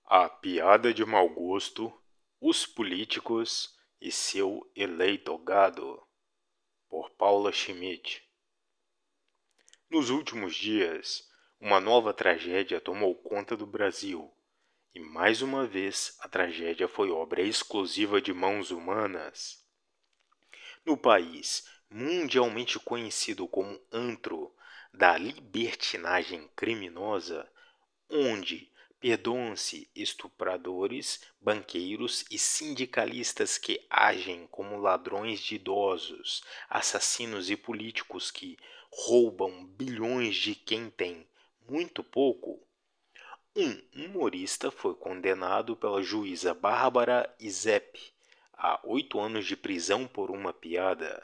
A piada de mau gosto, os políticos e seu eleito gado, por Paula Schmidt. Nos últimos dias, uma nova tragédia tomou conta do Brasil, e mais uma vez a tragédia foi obra exclusiva de mãos humanas. No país, mundialmente conhecido como antro da libertinagem criminosa, onde perdoam-se estupradores, banqueiros e sindicalistas que agem como ladrões de idosos, assassinos e políticos que roubam bilhões de quem tem muito pouco. Um humorista foi condenado pela juíza Bárbara Izep a 8 anos de prisão por uma piada.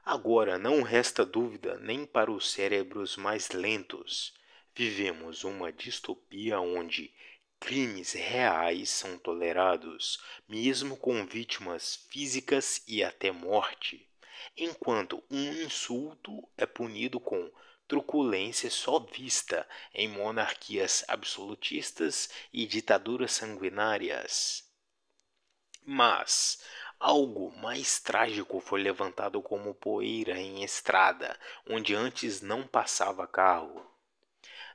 Agora não resta dúvida nem para os cérebros mais lentos. Vivemos uma distopia onde crimes reais são tolerados, mesmo com vítimas físicas e até morte, enquanto um insulto é punido com truculência só vista em monarquias absolutistas e ditaduras sanguinárias. Mas algo mais trágico foi levantado como poeira em estrada, onde antes não passava carro.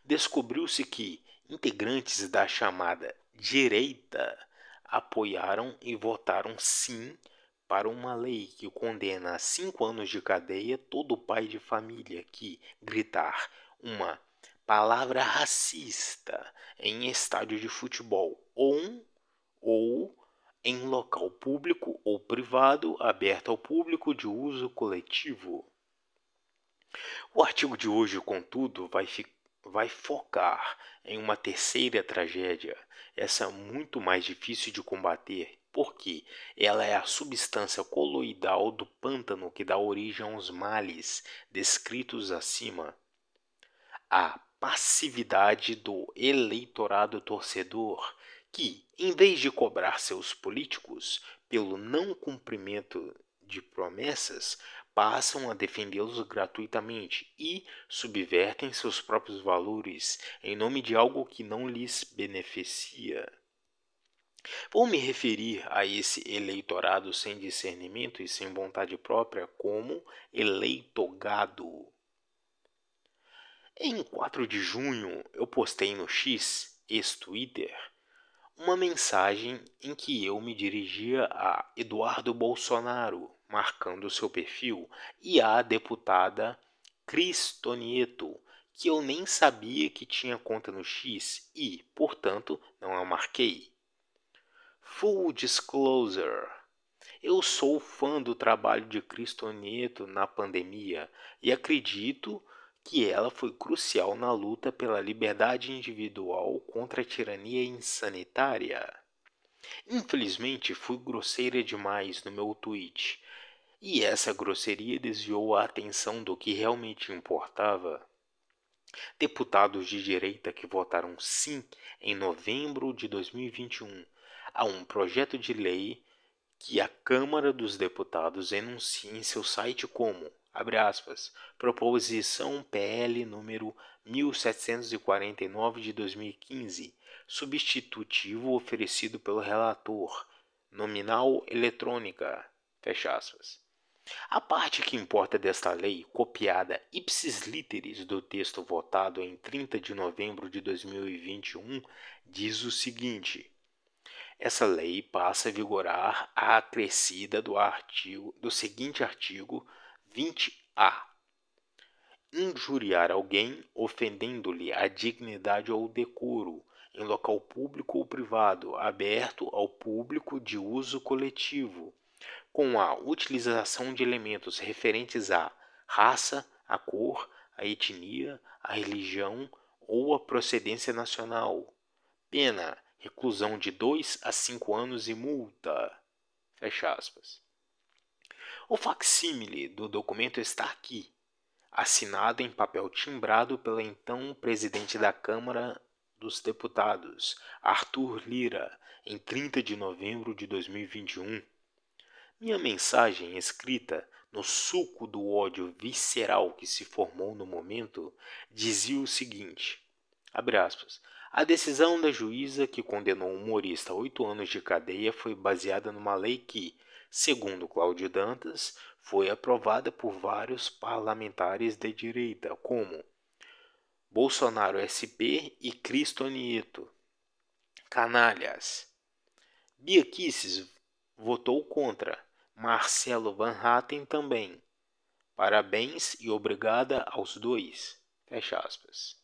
Descobriu-se que integrantes da chamada direita apoiaram e votaram sim para uma lei que condena a 5 anos de cadeia todo pai de família que gritar uma palavra racista em estádio de futebol ou em local público ou privado aberto ao público de uso coletivo. O artigo de hoje, contudo, vai focar em uma terceira tragédia, essa muito mais difícil de combater, porque ela é a substância coloidal do pântano que dá origem aos males descritos acima. A passividade do eleitorado torcedor, que, em vez de cobrar seus políticos pelo não cumprimento de promessas, passam a defendê-los gratuitamente e subvertem seus próprios valores em nome de algo que não lhes beneficia. Vou me referir a esse eleitorado sem discernimento e sem vontade própria como eleitogado. Em 4 de junho, eu postei no X, ex-Twitter, uma mensagem em que eu me dirigia a Eduardo Bolsonaro, marcando seu perfil, e à deputada Cris Tonieto, que eu nem sabia que tinha conta no X e, portanto, não a marquei. Full disclosure. Eu sou fã do trabalho de Cris Tonieto na pandemia e acredito que ela foi crucial na luta pela liberdade individual contra a tirania insanitária. Infelizmente, fui grosseira demais no meu tweet, e essa grosseria desviou a atenção do que realmente importava. Deputados de direita que votaram sim em novembro de 2021 a um projeto de lei que a Câmara dos Deputados enuncia em seu site como, abre aspas, Proposição PL número 1749 de 2015, substitutivo oferecido pelo relator, nominal eletrônica, fecha aspas. A parte que importa desta lei, copiada ipsis literis do texto votado em 30 de novembro de 2021, diz o seguinte: essa lei passa a vigorar a acrescida do seguinte artigo 20-A. Injuriar alguém ofendendo-lhe a dignidade ou o decoro, em local público ou privado, aberto ao público de uso coletivo, com a utilização de elementos referentes à raça, à cor, à etnia, à religião ou à procedência nacional. Pena: reclusão de 2 a 5 anos e multa. Fecha aspas. O facsímile do documento está aqui, assinado em papel timbrado pelo então presidente da Câmara dos Deputados, Arthur Lira, em 30 de novembro de 2021. Minha mensagem, escrita no suco do ódio visceral que se formou no momento, dizia o seguinte, abre aspas, A decisão da juíza que condenou o humorista a 8 anos de cadeia foi baseada numa lei que, segundo Cláudio Dantas, foi aprovada por vários parlamentares de direita, como Bolsonaro SP e Cristo Nieto. Canalhas. Bia Kicis votou contra. Marcelo Van Hatten também. Parabéns e obrigada aos dois. Fecha aspas.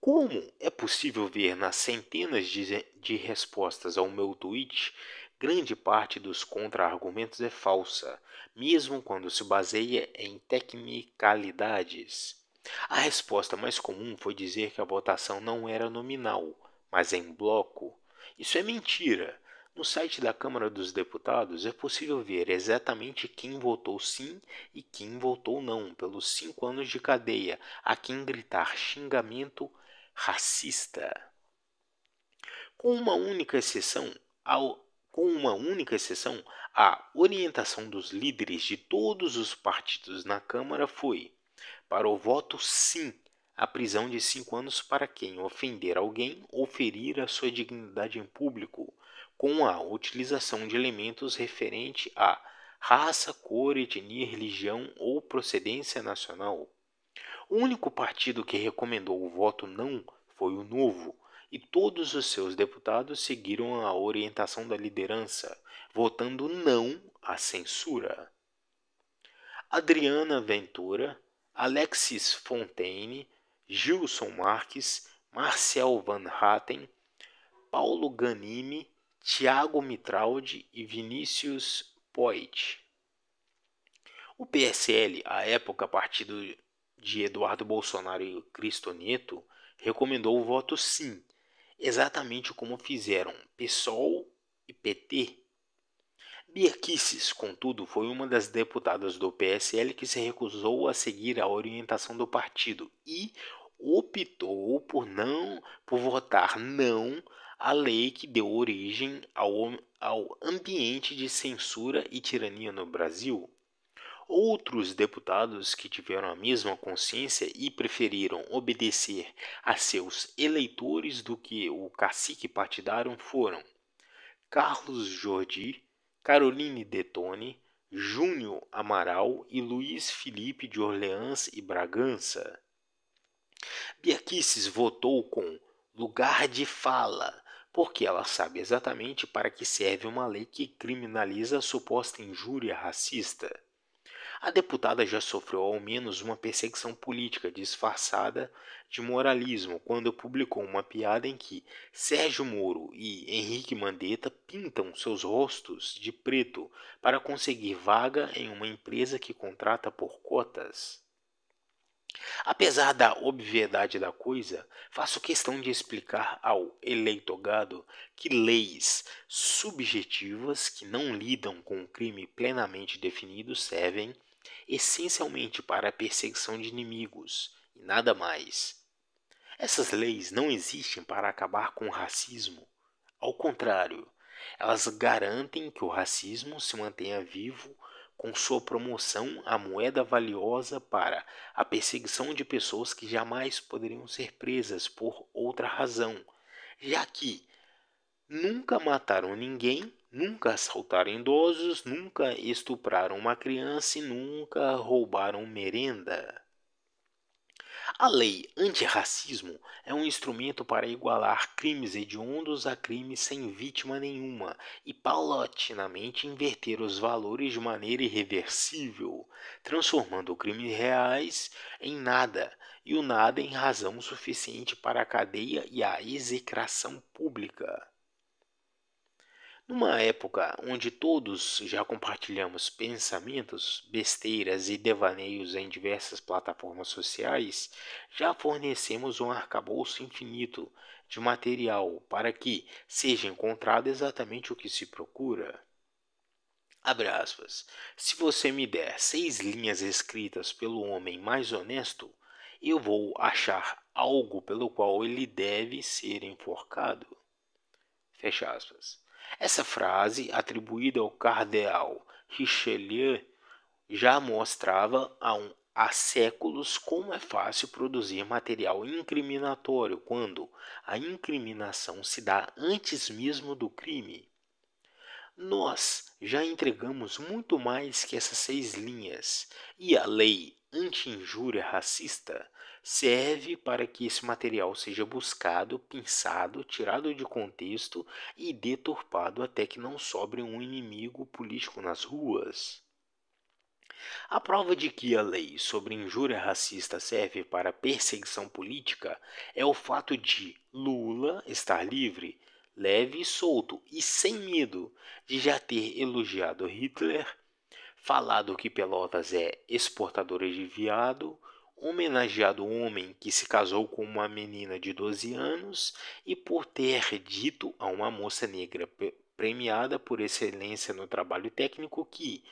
Como é possível ver nas centenas de respostas ao meu tweet, grande parte dos contra-argumentos é falsa, mesmo quando se baseia em tecnicalidades. A resposta mais comum foi dizer que a votação não era nominal, mas em bloco. Isso é mentira. No site da Câmara dos Deputados é possível ver exatamente quem votou sim e quem votou não pelos 5 anos de cadeia, a quem gritar xingamento racista. Com uma única exceção, a orientação dos líderes de todos os partidos na Câmara foi para o voto sim a prisão de 5 anos para quem ofender alguém ou ferir a sua dignidade em público, com a utilização de elementos referente a raça, cor, etnia, religião ou procedência nacional. O único partido que recomendou o voto não foi o Novo, e todos os seus deputados seguiram a orientação da liderança, votando não à censura. Adriana Ventura, Alexis Fontaine, Gilson Marques, Marcel Van Hatten, Paulo Ganimi, Tiago Mitraldi e Vinícius Poit. O PSL, à época partido de Eduardo Bolsonaro e Cristo Nieto, recomendou o voto sim, exatamente como fizeram PSOL e PT. Bia Kicis, contudo, foi uma das deputadas do PSL que se recusou a seguir a orientação do partido e optou por votar não à lei que deu origem ao ambiente de censura e tirania no Brasil. Outros deputados que tiveram a mesma consciência e preferiram obedecer a seus eleitores do que o cacique partidário foram Carlos Jordi, Caroline Detone, Júnior Amaral e Luiz Felipe de Orleans e Bragança. Bia Kicis votou com lugar de fala, porque ela sabe exatamente para que serve uma lei que criminaliza a suposta injúria racista. A deputada já sofreu ao menos uma perseguição política disfarçada de moralismo quando publicou uma piada em que Sérgio Moro e Henrique Mandetta pintam seus rostos de preto para conseguir vaga em uma empresa que contrata por cotas. Apesar da obviedade da coisa, faço questão de explicar ao eleitorado que leis subjetivas que não lidam com um crime plenamente definido servem essencialmente para a perseguição de inimigos e nada mais. Essas leis não existem para acabar com o racismo. Ao contrário, elas garantem que o racismo se mantenha vivo com sua promoção à moeda valiosa para a perseguição de pessoas que jamais poderiam ser presas por outra razão, já que nunca mataram ninguém, nunca assaltaram idosos, nunca estupraram uma criança e nunca roubaram merenda. A lei antirracismo é um instrumento para igualar crimes hediondos a crimes sem vítima nenhuma e paulatinamente inverter os valores de maneira irreversível, transformando crimes reais em nada e o nada em razão suficiente para a cadeia e a execração pública. Numa época onde todos já compartilhamos pensamentos, besteiras e devaneios em diversas plataformas sociais, já fornecemos um arcabouço infinito de material para que seja encontrado exatamente o que se procura. Abre aspas. Se você me der 6 linhas escritas pelo homem mais honesto, eu vou achar algo pelo qual ele deve ser enforcado. Fecha aspas. Essa frase, atribuída ao cardeal Richelieu, já mostrava há séculos como é fácil produzir material incriminatório quando a incriminação se dá antes mesmo do crime. Nós já entregamos muito mais que essas 6 linhas, e a lei anti-injúria racista serve para que esse material seja buscado, pensado, tirado de contexto e deturpado até que não sobre um inimigo político nas ruas. A prova de que a lei sobre injúria racista serve para perseguição política é o fato de Lula estar livre, leve e solto e sem medo de já ter elogiado Hitler, falado que Pelotas é exportadora de viado, homenageado o homem que se casou com uma menina de 12 anos e por ter dito a uma moça negra premiada por excelência no trabalho técnico que,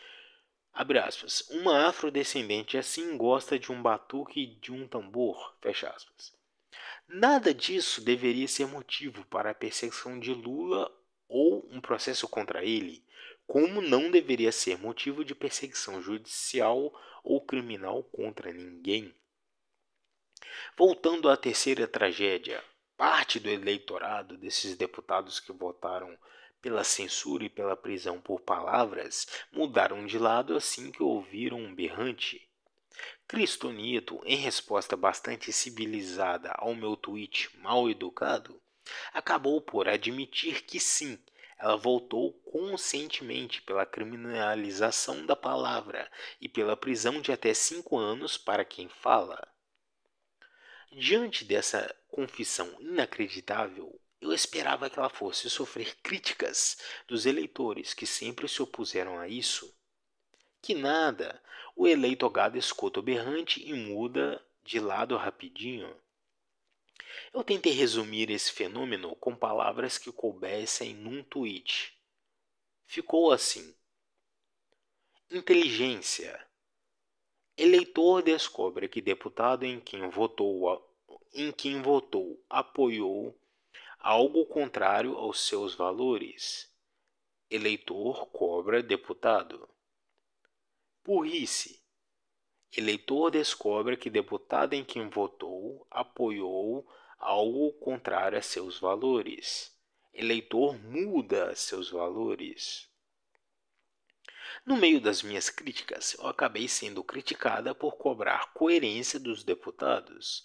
abre aspas, uma afrodescendente assim gosta de um batuque e de um tambor, fecha aspas. Nada disso deveria ser motivo para a perseguição de Lula ou um processo contra ele, como não deveria ser motivo de perseguição judicial ou criminal contra ninguém. Voltando à terceira tragédia, parte do eleitorado desses deputados que votaram pela censura e pela prisão por palavras mudaram de lado assim que ouviram um berrante. Cristo Nieto, em resposta bastante civilizada ao meu tweet mal educado, acabou por admitir que sim, ela votou conscientemente pela criminalização da palavra e pela prisão de até 5 anos para quem fala. Diante dessa confissão inacreditável, eu esperava que ela fosse sofrer críticas dos eleitores que sempre se opuseram a isso. Que nada, o eleito gado escuta o berrante e muda de lado rapidinho. Eu tentei resumir esse fenômeno com palavras que coubessem num tweet. Ficou assim: inteligência. Eleitor descobre que deputado em quem votou apoiou algo contrário aos seus valores. Eleitor cobra deputado. Burrice. Eleitor descobre que deputado em quem votou apoiou algo contrário a seus valores. Eleitor muda seus valores. No meio das minhas críticas, eu acabei sendo criticada por cobrar coerência dos deputados.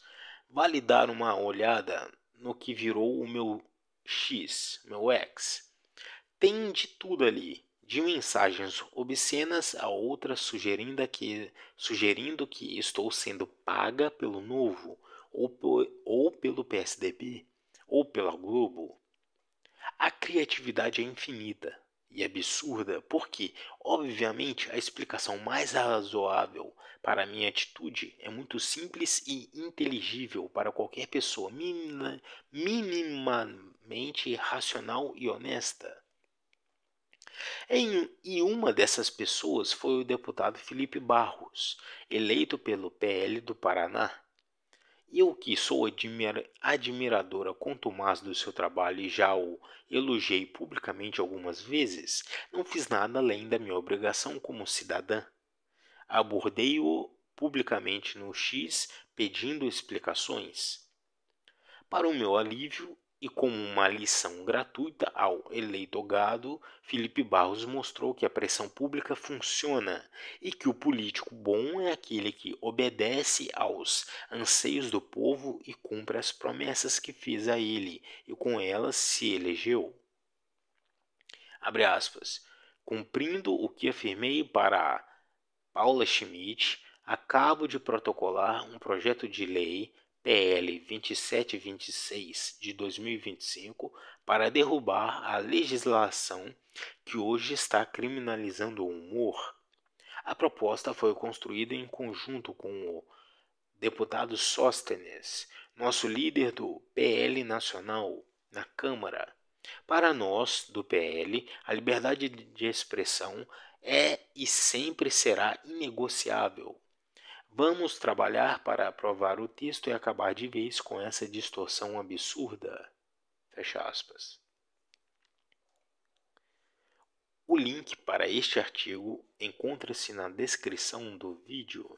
Vale dar uma olhada no que virou o meu X, meu X. Tem de tudo ali, de mensagens obscenas a outras sugerindo que estou sendo paga pelo Novo, ou pelo PSDB, ou pela Globo. A criatividade é infinita e absurda porque, obviamente, a explicação mais razoável para a minha atitude é muito simples e inteligível para qualquer pessoa minimamente racional e honesta. E uma dessas pessoas foi o deputado Felipe Barros, eleito pelo PL do Paraná. Eu, que sou admiradora contumaz do seu trabalho e já o elogiei publicamente algumas vezes, não fiz nada além da minha obrigação como cidadã. Abordei-o publicamente no X pedindo explicações. Para o meu alívio, e como uma lição gratuita ao eleito gado, Felipe Barros mostrou que a pressão pública funciona e que o político bom é aquele que obedece aos anseios do povo e cumpre as promessas que fez a ele e com elas se elegeu. Abre aspas. Cumprindo o que afirmei para Paula Schmidt, acabo de protocolar um projeto de lei PL 2726 de 2025 para derrubar a legislação que hoje está criminalizando o humor. A proposta foi construída em conjunto com o deputado Sóstenes, nosso líder do PL Nacional, na Câmara. Para nós, do PL, a liberdade de expressão é e sempre será inegociável. Vamos trabalhar para aprovar o texto e acabar de vez com essa distorção absurda. Fecha aspas. O link para este artigo encontra-se na descrição do vídeo.